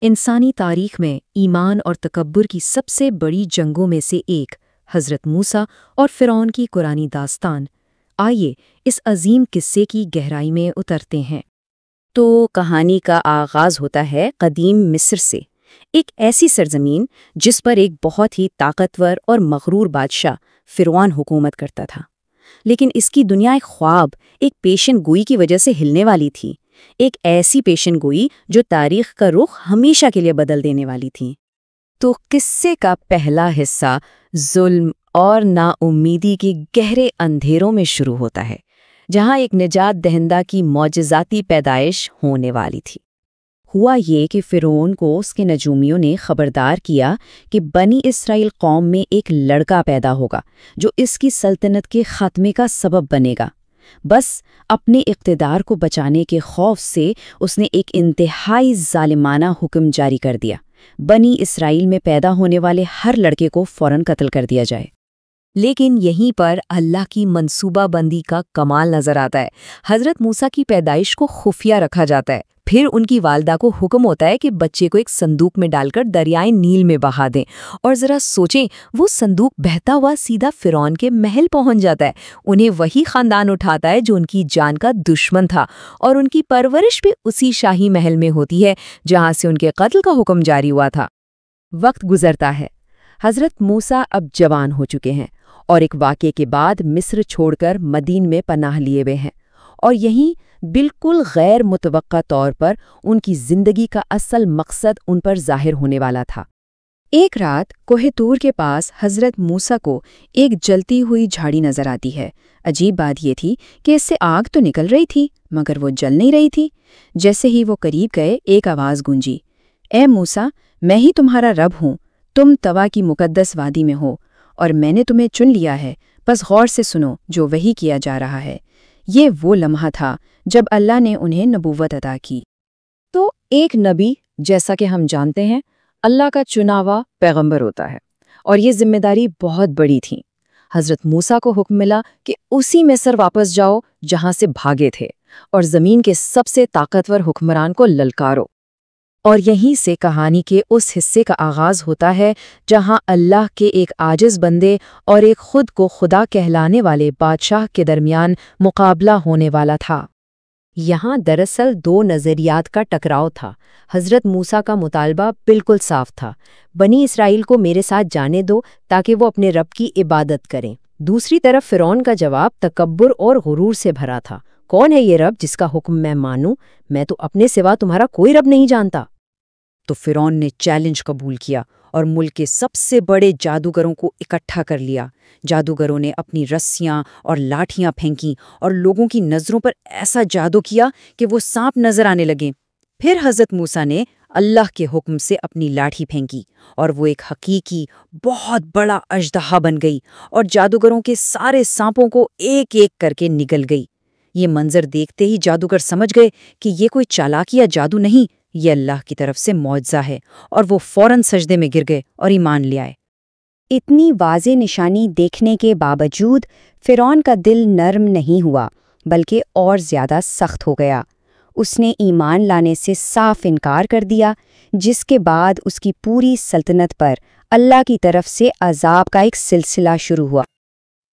انسانی تاریخ میں ایمان اور تکبر کی سب سے بڑی جنگوں میں سے ایک حضرت موسیٰ اور فرعون کی قرآنی داستان۔ آئیے اس عظیم قصے کی گہرائی میں اترتے ہیں۔ تو کہانی کا آغاز ہوتا ہے قدیم مصر سے، ایک ایسی سرزمین جس پر ایک بہت ہی طاقتور اور مغرور بادشاہ فرعون حکومت کرتا تھا۔ لیکن اس کی دنیا ایک خواب، ایک پیشن گوئی کی وجہ سے ہلنے والی تھی، ایک ایسی پیشن گوئی جو تاریخ کا رخ ہمیشہ کے لیے بدل دینے والی تھی۔ تو قصے کا پہلا حصہ ظلم اور نا امیدی کی گہرے اندھیروں میں شروع ہوتا ہے، جہاں ایک نجات دہندہ کی معجزاتی پیدائش ہونے والی تھی۔ ہوا یہ کہ فرعون کو اس کے نجومیوں نے خبردار کیا کہ بنی اسرائیل قوم میں ایک لڑکا پیدا ہوگا جو اس کی سلطنت کے خاتمے کا سبب بنے گا۔ بس اپنے اقتدار کو بچانے کے خوف سے اس نے ایک انتہائی ظالمانہ حکم جاری کر دیا، بنی اسرائیل میں پیدا ہونے والے ہر لڑکے کو فوراً قتل کر دیا جائے۔ لیکن یہیں پر اللہ کی منصوبہ بندی کا کمال نظر آتا ہے۔ حضرت موسیٰ کی پیدائش کو خفیہ رکھا جاتا ہے، پھر ان کی والدہ کو حکم ہوتا ہے کہ بچے کو ایک صندوق میں ڈال کر دریائے نیل میں بہا دیں، اور ذرا سوچیں، وہ صندوق بہتا ہوا سیدھا فرعون کے محل پہنچ جاتا ہے۔ انہیں وہی خاندان اٹھاتا ہے جو ان کی جان کا دشمن تھا، اور ان کی پرورش بھی اسی شاہی محل میں ہوتی ہے جہاں سے ان کے قتل کا حکم جاری ہوا تھا۔ وقت گزرتا ہے، حضرت موسیٰ اب جوان ہو چکے ہیں اور ایک واقعے کے بعد مصر چھوڑ کر مدین میں پناہ لیے ہوئے ہیں، اور یہیں بالکل غیر متوقع طور پر ان کی زندگی کا اصل مقصد ان پر ظاہر ہونے والا تھا۔ ایک رات کوہ طور کے پاس حضرت موسیٰ کو ایک جلتی ہوئی جھاڑی نظر آتی ہے۔ عجیب بات یہ تھی کہ اس سے آگ تو نکل رہی تھی مگر وہ جل نہیں رہی تھی۔ جیسے ہی وہ قریب گئے، ایک آواز گونجی، اے موسیٰ، میں ہی تمہارا رب ہوں، تم توا کی مقدس وادی میں ہو اور میں نے تمہیں چن لیا ہے، بس غور سے سنو جو وحی کیا جا رہا ہے۔ یہ وہ لمحہ تھا جب اللہ نے انہیں نبوت عطا کی۔ تو ایک نبی، جیسا کہ ہم جانتے ہیں، اللہ کا چنا ہوا پیغمبر ہوتا ہے، اور یہ ذمہ داری بہت بڑی تھی۔ حضرت موسیٰ کو حکم ملا کہ اسی مصر واپس جاؤ جہاں سے بھاگے تھے، اور زمین کے سب سے طاقتور حکمران کو للکارو۔ اور یہیں سے کہانی کے اس حصے کا آغاز ہوتا ہے جہاں اللہ کے ایک عاجز بندے اور ایک خود کو خدا کہلانے والے بادشاہ کے درمیان مقابلہ ہونے والا تھا۔ یہاں دراصل دو نظریات کا ٹکراؤ تھا۔ حضرت موسیٰ کا مطالبہ بالکل صاف تھا، بنی اسرائیل کو میرے ساتھ جانے دو تاکہ وہ اپنے رب کی عبادت کریں۔ دوسری طرف فرعون کا جواب تکبر اور غرور سے بھرا تھا، کون ہے یہ رب جس کا حکم میں مانوں؟ میں تو اپنے سوا تمہارا کوئی رب نہیں جانتا۔ تو فرعون نے چیلنج قبول کیا اور ملک کے سب سے بڑے جادوگروں کو اکٹھا کر لیا۔ جادوگروں نے اپنی رسیاں اور لاٹھیاں پھینکیں اور لوگوں کی نظروں پر ایسا جادو کیا کہ وہ سانپ نظر آنے لگے۔ پھر حضرت موسیٰ نے اللہ کے حکم سے اپنی لاٹھی پھینکی اور وہ ایک حقیقی بہت بڑا اژدہا بن گئی اور جادوگروں کے سارے سانپوں کو ایک ایک کر کے نگل گئی۔ یہ منظر دیکھتے ہی جادوگر سمجھ گئے کہ یہ کوئی چالاکی یا جادو نہیں، یہ اللہ کی طرف سے معجزہ ہے، اور وہ فوراً سجدے میں گر گئے اور ایمان لے آئے۔ اتنی واضح نشانی دیکھنے کے باوجود فرعون کا دل نرم نہیں ہوا بلکہ اور زیادہ سخت ہو گیا۔ اس نے ایمان لانے سے صاف انکار کر دیا، جس کے بعد اس کی پوری سلطنت پر اللہ کی طرف سے عذاب کا ایک سلسلہ شروع ہوا۔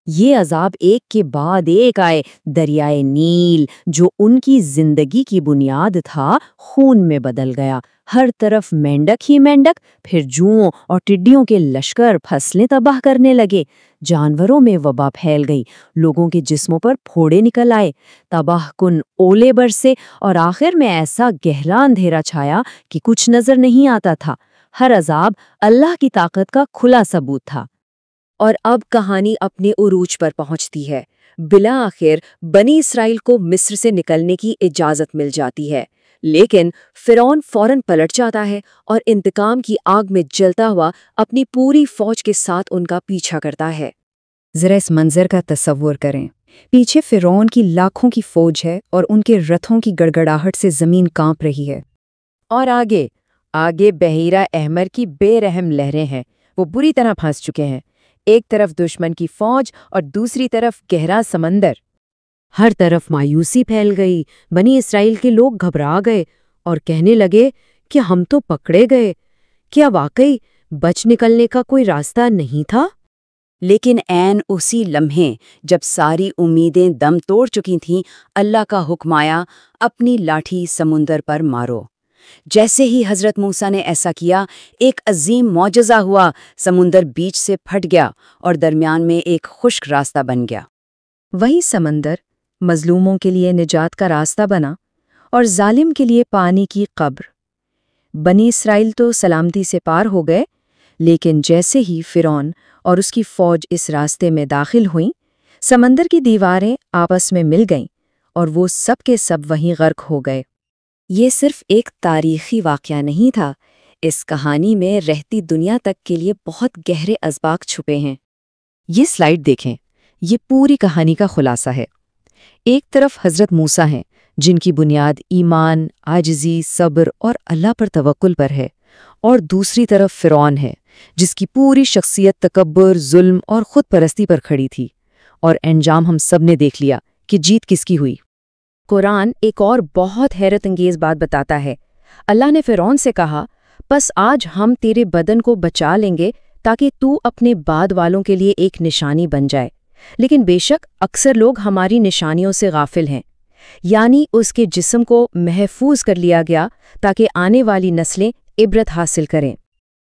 یہ عذاب ایک کے بعد ایک آئے۔ دریائے نیل جو ان کی زندگی کی بنیاد تھا خون میں بدل گیا، ہر طرف مینڈک ہی مینڈک، پھر جوؤں اور ٹڈیوں کے لشکر فصلیں تباہ کرنے لگے، جانوروں میں وبا پھیل گئی، لوگوں کے جسموں پر پھوڑے نکل آئے، تباہ کن اولے برسے، اور آخر میں ایسا گہرا اندھیرا چھایا کہ کچھ نظر نہیں آتا تھا۔ ہر عذاب اللہ کی طاقت کا کھلا ثبوت تھا۔ اور اب کہانی اپنے عروج پر پہنچتی ہے۔ بالآخر بنی اسرائیل کو مصر سے نکلنے کی اجازت مل جاتی ہے، لیکن فرعون فوراً پلٹ جاتا ہے اور انتقام کی آگ میں جلتا ہوا اپنی پوری فوج کے ساتھ ان کا پیچھا کرتا ہے۔ ذرا اس منظر کا تصور کریں، پیچھے فرعون کی لاکھوں کی فوج ہے اور ان کے رتھوں کی گڑگڑاہٹ سے زمین کانپ رہی ہے، اور آگے بحیرہ احمر کی بے رحم لہریں ہیں۔ وہ بری طرح پھنس چکے ہیں، ایک طرف دشمن کی فوج اور دوسری طرف گہرا سمندر۔ ہر طرف مایوسی پھیل گئی، بنی اسرائیل کے لوگ گھبرا گئے اور کہنے لگے کہ ہم تو پکڑے گئے، کیا واقعی بچ نکلنے کا کوئی راستہ نہیں تھا؟ لیکن عین اسی لمحے جب ساری امیدیں دم توڑ چکی تھیں، اللہ کا حکم آیا، اپنی لاٹھی سمندر پر مارو۔ جیسے ہی حضرت موسیٰ نے ایسا کیا، ایک عظیم معجزہ ہوا، سمندر بیچ سے پھٹ گیا اور درمیان میں ایک خشک راستہ بن گیا۔ وہی سمندر مظلوموں کے لیے نجات کا راستہ بنا اور ظالم کے لیے پانی کی قبر۔ بنی اسرائیل تو سلامتی سے پار ہو گئے، لیکن جیسے ہی فرعون اور اس کی فوج اس راستے میں داخل ہوئیں، سمندر کی دیواریں آپس میں مل گئیں اور وہ سب کے سب وہیں غرق ہو گئے۔ یہ صرف ایک تاریخی واقعہ نہیں تھا، اس کہانی میں رہتی دنیا تک کے لیے بہت گہرے اسباق چھپے ہیں۔ یہ سلائیڈ دیکھیں، یہ پوری کہانی کا خلاصہ ہے۔ ایک طرف حضرت موسیٰ ہیں، جن کی بنیاد ایمان، عاجزی، صبر اور اللہ پر توکل پر ہے، اور دوسری طرف فرعون ہے، جس کی پوری شخصیت تکبر، ظلم اور خود پرستی پر کھڑی تھی، اور انجام ہم سب نے دیکھ لیا کہ جیت کس کی ہوئی۔ قرآن ایک اور بہت حیرت انگیز بات بتاتا ہے۔ اللہ نے فرعون سے کہا، "پس آج ہم تیرے بدن کو بچا لیں گے تاکہ تو اپنے بعد والوں کے لیے ایک نشانی بن جائے، لیکن بے شک اکثر لوگ ہماری نشانیوں سے غافل ہیں"۔ یعنی اس کے جسم کو محفوظ کر لیا گیا تاکہ آنے والی نسلیں عبرت حاصل کریں۔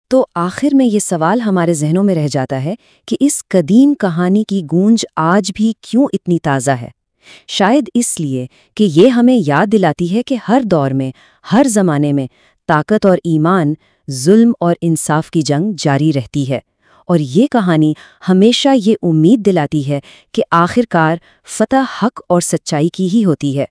تو آخر میں یہ سوال ہمارے ذہنوں میں رہ جاتا ہے کہ اس قدیم کہانی کی گونج آج بھی کیوں اتنی تازہ ہے؟ شاید اس لیے کہ یہ ہمیں یاد دلاتی ہے کہ ہر دور میں، ہر زمانے میں طاقت اور ایمان، ظلم اور انصاف کی جنگ جاری رہتی ہے، اور یہ کہانی ہمیشہ یہ امید دلاتی ہے کہ آخر کار فتح حق اور سچائی کی ہی ہوتی ہے۔